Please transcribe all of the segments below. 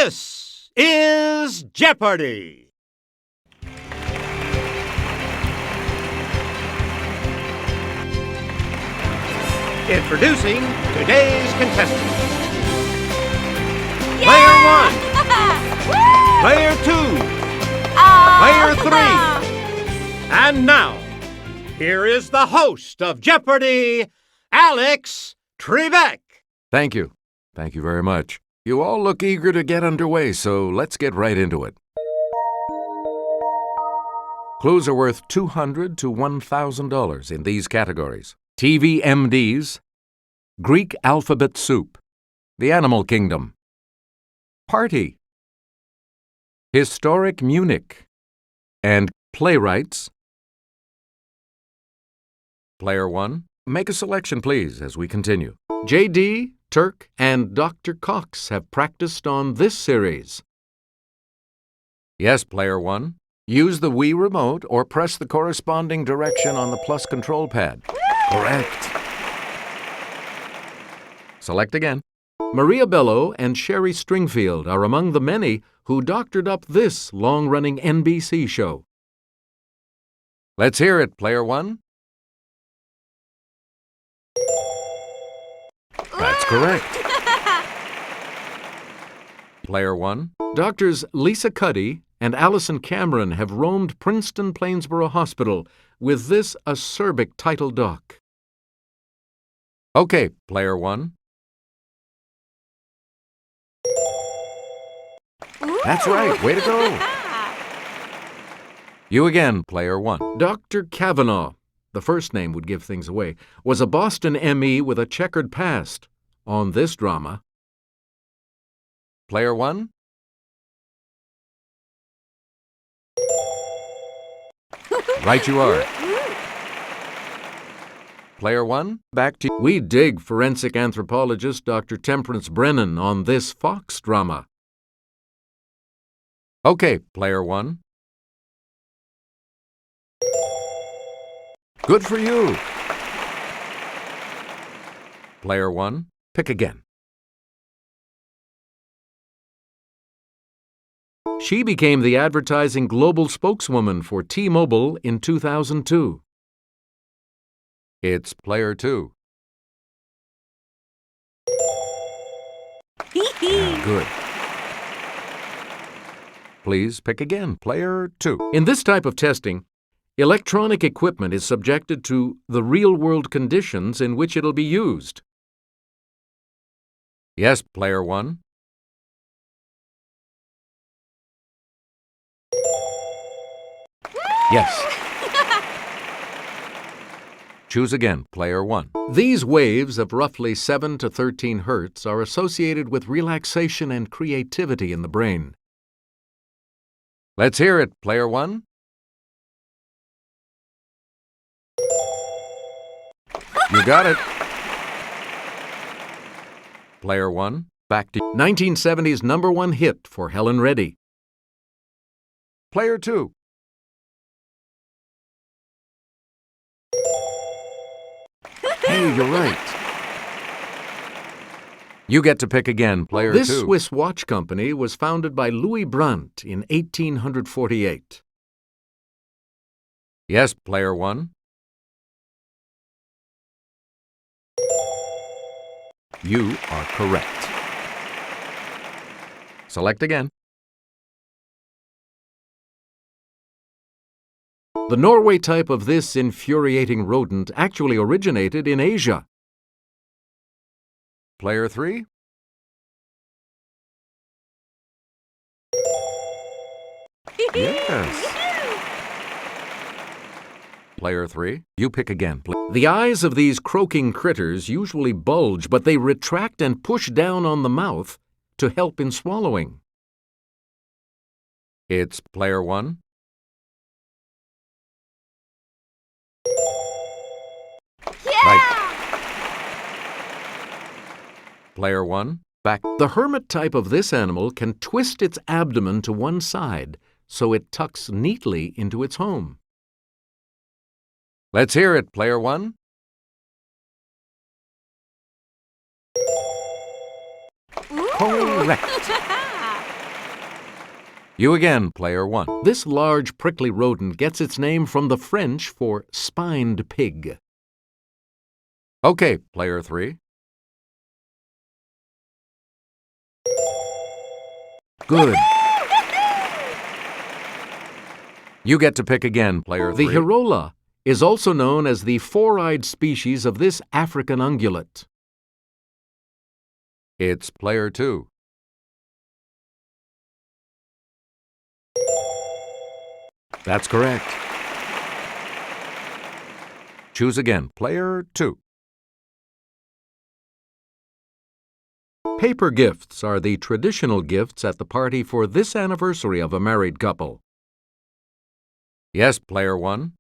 This is Jeopardy! Introducing today's contestants. Yeah! Player 1, Player 2, Player 3. And now, here is the host of Jeopardy, Alex Trebek. Thank you. Thank you very much. You all look eager to get underway, so let's get right into it. Clues are worth $200 to $1,000 in these categories: TV MDs, Greek alphabet soup, the animal kingdom, party, historic Munich, and playwrights. Player 1, make a selection, please, as we continue. J.D., Turk, and Dr. Cox have practiced on this series. Yes, Player 1. Use the Wii remote or press the corresponding direction on the plus control pad. Correct. Select again. Maria Bello and Sherry Stringfield are among the many who doctored up this long-running NBC show. Let's hear it, Player 1. That's correct. Player 1. Doctors Lisa Cuddy and Allison Cameron have roamed Princeton Plainsboro Hospital with this acerbic title doc. Okay, Player 1. That's right. Way to go. You again, Player 1. Dr. Kavanaugh, the first name would give things away, was a Boston M.E. with a checkered past on this drama. Player 1. Right you are. Player 1, back to you. We dig forensic anthropologist Dr. Temperance Brennan on this Fox drama. Okay, Player 1. Good for you. Player 1, pick again. She became the advertising global spokeswoman for T-Mobile in 2002. It's Player 2. Good. Please pick again, Player 2. In this type of testing, electronic equipment is subjected to the real-world conditions in which it'll be used. Yes, Player 1. Yes. Choose again, Player 1. These waves of roughly 7 to 13 hertz are associated with relaxation and creativity in the brain. Let's hear it, Player 1. You got it. Player 1, back to 1970s #1 hit for Helen Reddy. Player 2. Hey, you're right. You get to pick again, Player 2. This Swiss watch company was founded by Louis Brandt in 1848. Yes, Player 1. You are correct. Select again. The Norway type of this infuriating rodent actually originated in Asia. Player 3. Yes. Player 3, you pick again, please. The eyes of these croaking critters usually bulge, but they retract and push down on the mouth to help in swallowing. It's Player 1. Yeah! Right. Player 1, back. The hermit type of this animal can twist its abdomen to one side so it tucks neatly into its home. Let's hear it, Player 1. Correct. You again, player 1. This large prickly rodent gets its name from the French for spined pig. Okay, player 3. Good. You get to pick again, player 3. The Hirola is also known as the four-eyed species of this African ungulate. It's player 2. That's correct. Choose again, player 2. Paper gifts are the traditional gifts at the party for this anniversary of a married couple. Yes, player 1.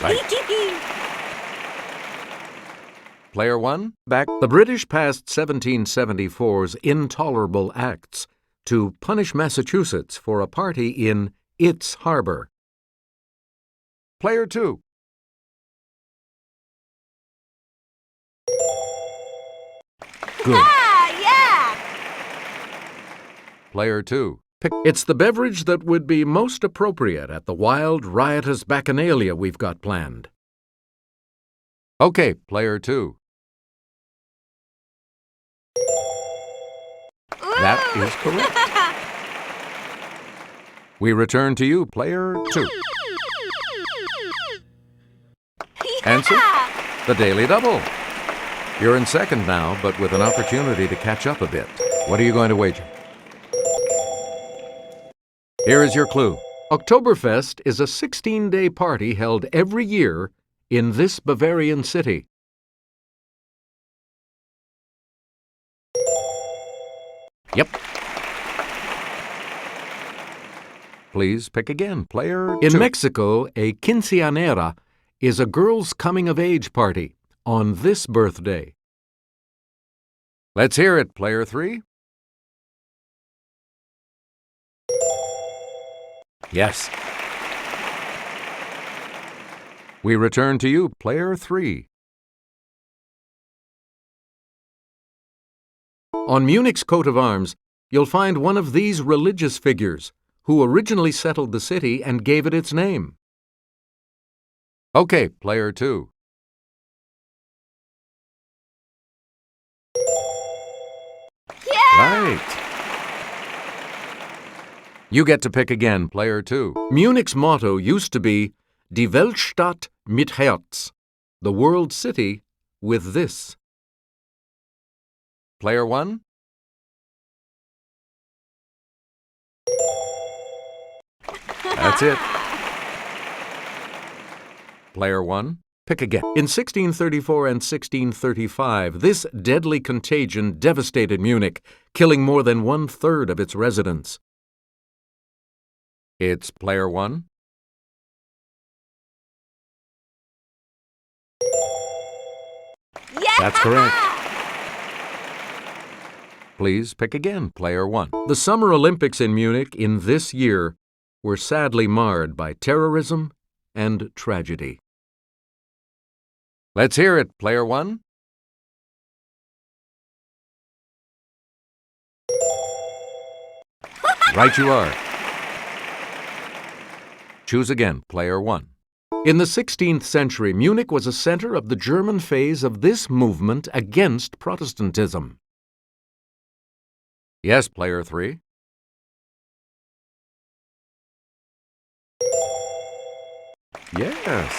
Right. Player 1, back. The British passed 1774's Intolerable Acts to punish Massachusetts for a party in its harbor. Player 2. Good. Yeah! Player 2. It's the beverage that would be most appropriate at the wild, riotous bacchanalia we've got planned. Okay, player 2. That is correct. We return to you, player 2. Answer? The Daily Double. You're in second now, but with an opportunity to catch up a bit. What are you going to wager? Here is your clue. Oktoberfest is a 16-day party held every year in this Bavarian city. Yep. Please pick again, player 2. In Mexico, a quinceañera is a girl's coming-of-age party on this birthday. Let's hear it, player 3. Yes. We return to you, player 3. On Munich's coat of arms, you'll find one of these religious figures who originally settled the city and gave it its name. Okay, player 2. Yeah! Right. You get to pick again, player 2. Munich's motto used to be Die Weltstadt mit Herz, the world city with this. Player 1. That's it. Player 1. Pick again. In 1634 and 1635, this deadly contagion devastated Munich, killing more than 1/3 of its residents. It's player 1. Yeah! That's correct. Please pick again, player 1. The Summer Olympics in Munich in this year were sadly marred by terrorism and tragedy. Let's hear it, player 1. Right you are. Choose again, player 1. In the 16th century, Munich was a center of the German phase of this movement against Protestantism. Yes, player 3. Yes.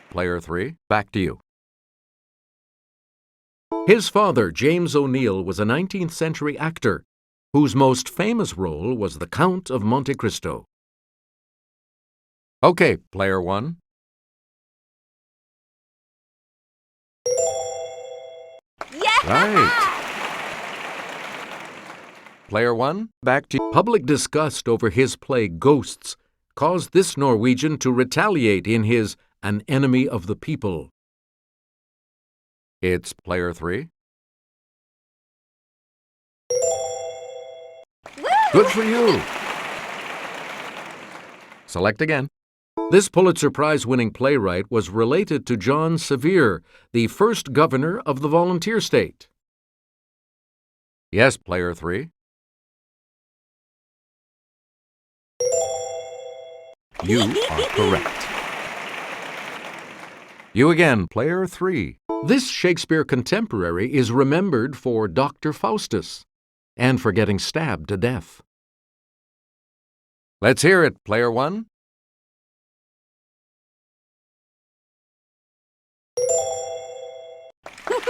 Player 3, back to you. His father, James O'Neill, was a 19th century actor whose most famous role was the Count of Monte Cristo. Okay, player 1. Yeah! Right. Player 1, back to you. Public disgust over his play Ghosts caused this Norwegian to retaliate in his An Enemy of the People. It's player 3. Woo! Good for you. Select again. This Pulitzer Prize-winning playwright was related to John Sevier, the first governor of the volunteer state. Yes, player 3. You are correct. You again, player 3. This Shakespeare contemporary is remembered for Dr. Faustus and for getting stabbed to death. Let's hear it, player 1.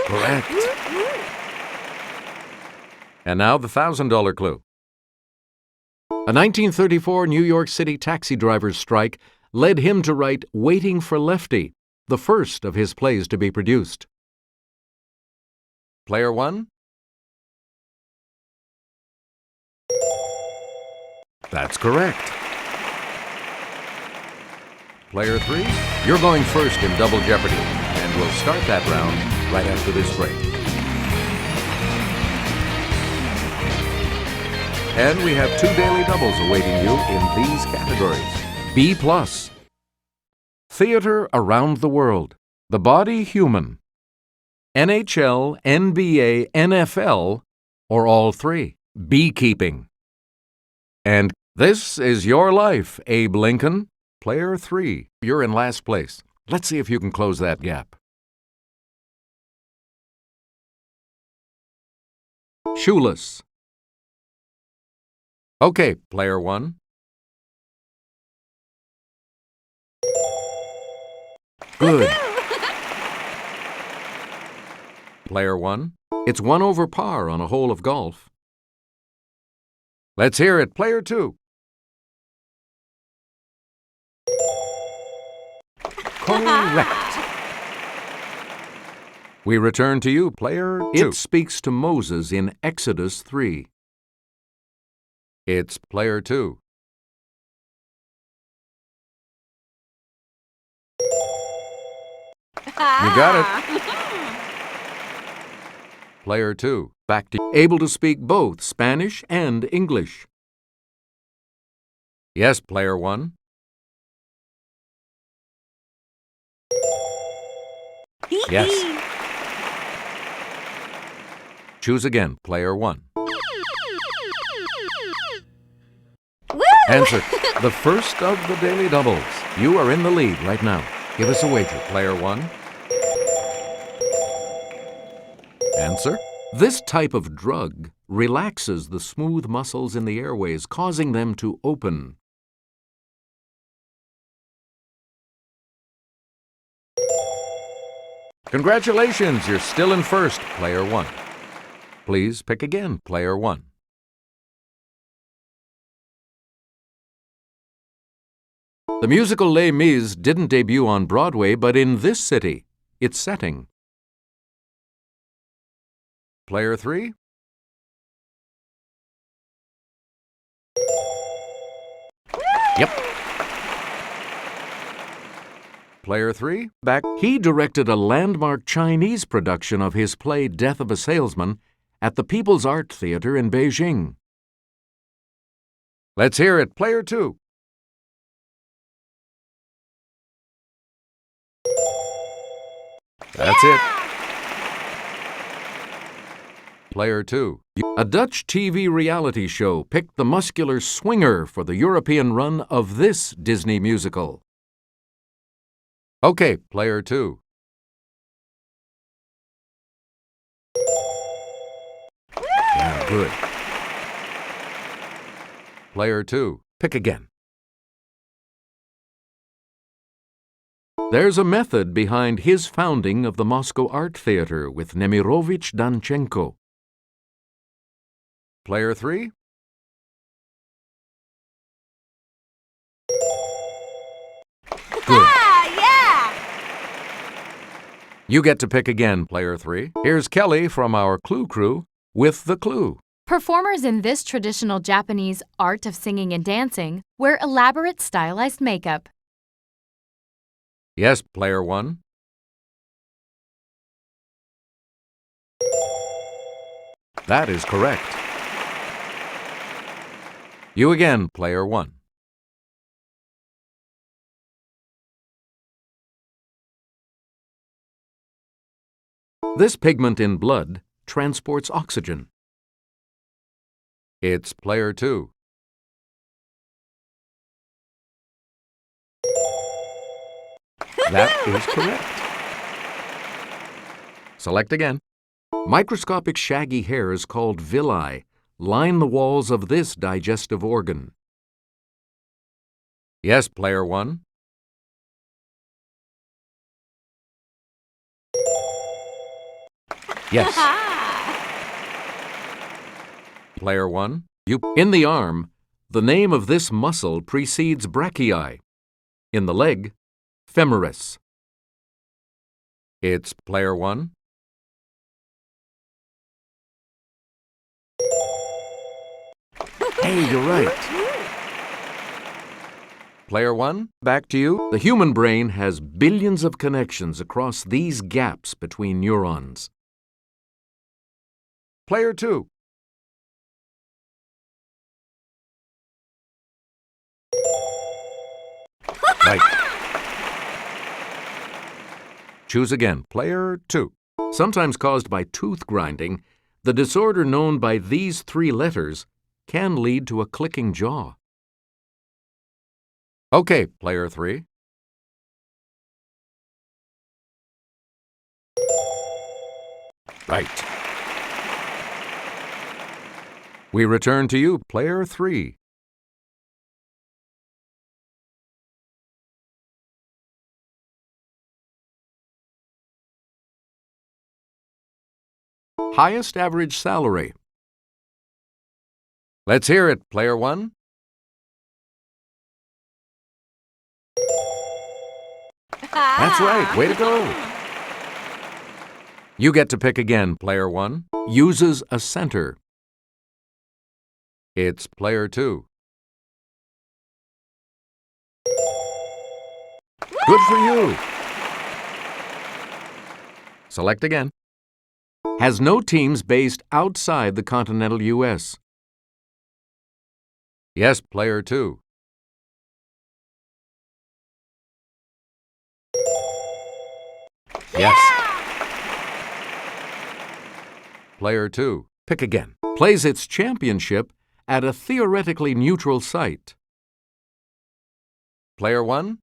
Correct. And now the $1,000 clue. A 1934 New York City taxi driver's strike led him to write Waiting for Lefty, the first of his plays to be produced. Player 1? That's correct. Player 3, you're going first in Double Jeopardy, and we'll start that round right after this break. And we have 2 daily doubles awaiting you in these categories. B+. Theater around the world. The body human. NHL, NBA, NFL, or all 3. Beekeeping. And this is your life, Abe Lincoln. Player 3, you're in last place. Let's see if you can close that gap. Shoeless. Okay, player 1. Good. Player 1, it's 1 over par on a hole of golf. Let's hear it, player 2. Correct. We return to you, player 2. It speaks to Moses in Exodus 3. It's player 2. You got it. Player 2, back to able to speak both Spanish and English. Yes, player 1. Yes. Choose again, player 1. Woo! Answer, the first of the daily doubles. You are in the lead right now. Give us a wager, player 1. Answer, this type of drug relaxes the smooth muscles in the airways, causing them to open. Congratulations, you're still in first, player 1. Please pick again, player 1. The musical Les Mis didn't debut on Broadway, but in this city, its setting. Player 3. Yep. Player 3, back. He directed a landmark Chinese production of his play Death of a Salesman at the People's Art Theater in Beijing. Let's hear it, player 2. That's it. Player 2. A Dutch TV reality show picked the muscular swinger for the European run of this Disney musical. Okay, player 2. Yeah, good. Player 2. Pick again. There's a method behind his founding of the Moscow Art Theater with Nemirovich Danchenko. Player 3. Good. Yeah! You get to pick again, player 3. Here's Kelly from our Clue Crew with the clue. Performers in this traditional Japanese art of singing and dancing wear elaborate stylized makeup. Yes, player 1. That is correct. You again, player 1. This pigment in blood transports oxygen. It's player 2. That is correct. Select again. Microscopic shaggy hairs called villi line the walls of this digestive organ. Yes, player 1. Yes. Player 1. In the arm, the name of this muscle precedes brachii. In the leg, femoris. It's player 1. Hey, you're right. Player 1, back to you. The human brain has billions of connections across these gaps between neurons. Player 2. Right. Choose again. Player 2. Sometimes caused by tooth grinding, the disorder known by these 3 letters can lead to a clicking jaw. Okay, player 3. Right. We return to you, player 3. Highest average salary. Let's hear it, player 1. That's right, way to go. You get to pick again, player 1. Uses a center. It's player 2. Good for you. Select again. Has no teams based outside the continental U.S. Yes, player 2. Yes. Player 2. Pick again. Plays its championship at a theoretically neutral site. Player 1.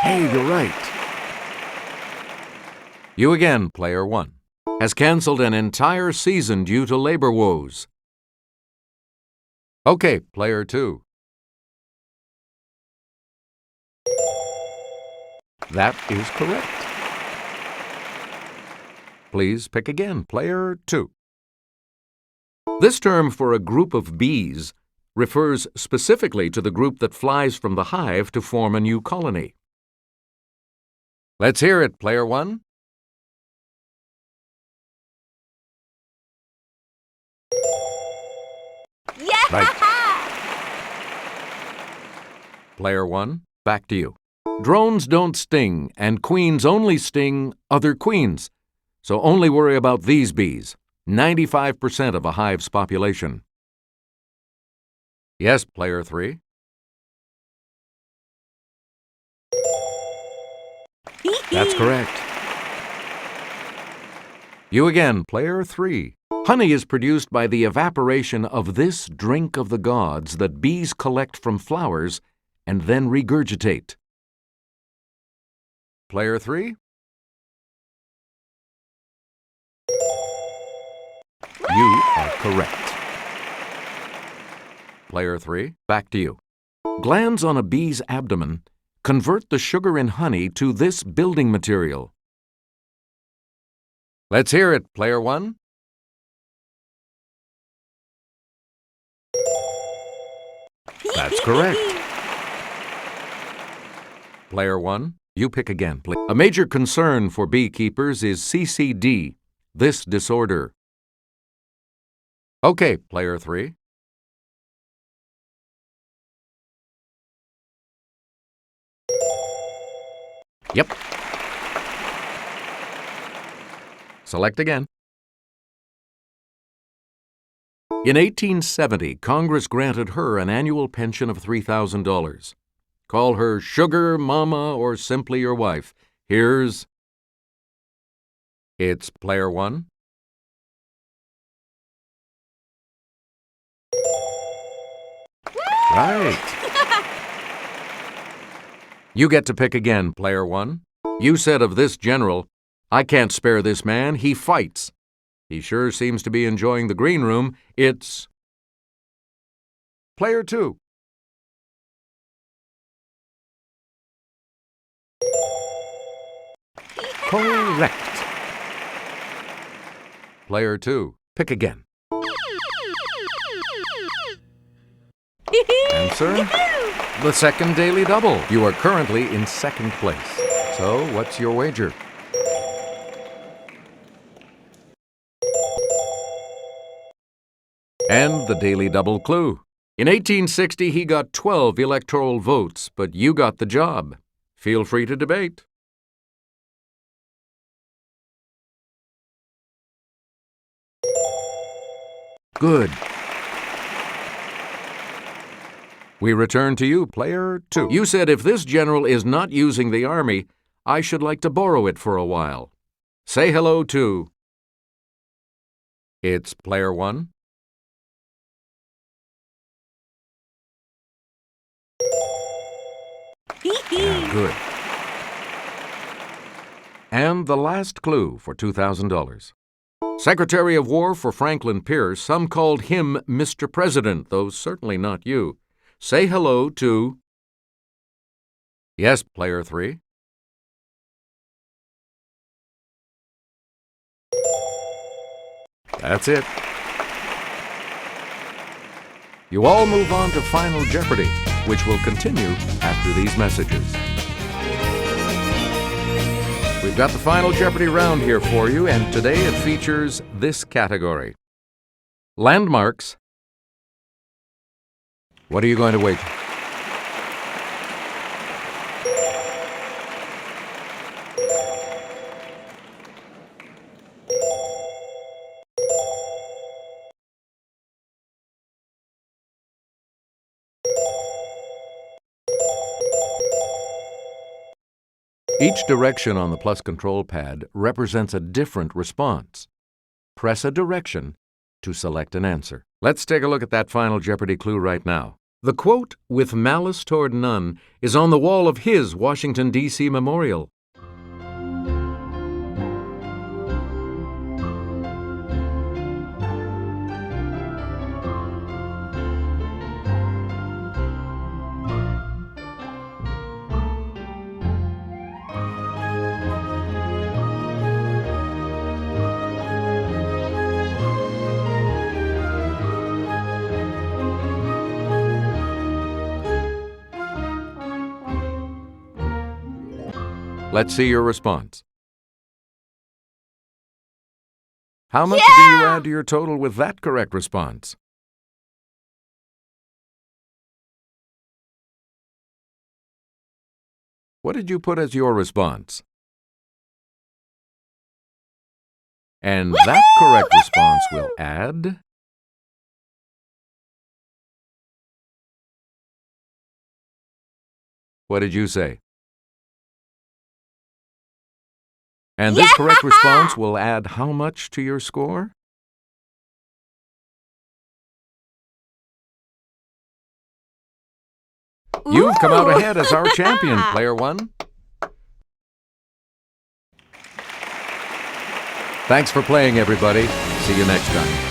Hey, you're right. You again, player 1. Has canceled an entire season due to labor woes. Okay, player 2. That is correct. Please pick again, player 2. This term for a group of bees refers specifically to the group that flies from the hive to form a new colony. Let's hear it, player 1. Yeah! Right. Player 1, back to you. Drones don't sting, and queens only sting other queens. So only worry about these bees, 95% of a hive's population. Yes, player 3. That's correct. You again, player 3. Honey is produced by the evaporation of this drink of the gods that bees collect from flowers and then regurgitate. Player 3. You are correct. Player 3, back to you. Glands on a bee's abdomen convert the sugar in honey to this building material. Let's hear it, player 1. That's correct. Player 1, you pick again, please. A major concern for beekeepers is CCD, this disorder. Okay, player 3. Yep. Select again. In 1870, Congress granted her an annual pension of $3,000. Call her Sugar, Mama, or simply your wife. It's player one. Right. You get to pick again, player one. You said of this general, "I can't spare this man, he fights." He sure seems to be enjoying the green room. It's player two. Correct. Player two, pick again. Answer? The second daily double. You are currently in second place. So, what's your wager? And the daily double clue. In 1860, he got 12 electoral votes, but you got the job. Feel free to debate. Good. We return to you, player two. You said if this general is not using the army, I should like to borrow it for a while. Say hello to... It's player one. Yeah, good. And the last clue for $2,000. Secretary of War for Franklin Pierce, some called him Mr. President, though certainly not you. Say hello to... Yes, player three. That's it. You all move on to Final Jeopardy, which will continue after these messages. We've got the Final Jeopardy round here for you, and today it features this category. Landmarks. What are you going to wager? Each direction on the plus control pad represents a different response. Press a direction to select an answer. Let's take a look at that Final Jeopardy clue right now. The quote, "with malice toward none," is on the wall of his Washington, D.C. memorial. Let's see your response. How much do you add to your total with that correct response? What did you put as your response? And that correct response will add... What did you say? And this correct response will add how much to your score? You've come out ahead as our champion, player one. Thanks for playing, everybody. See you next time.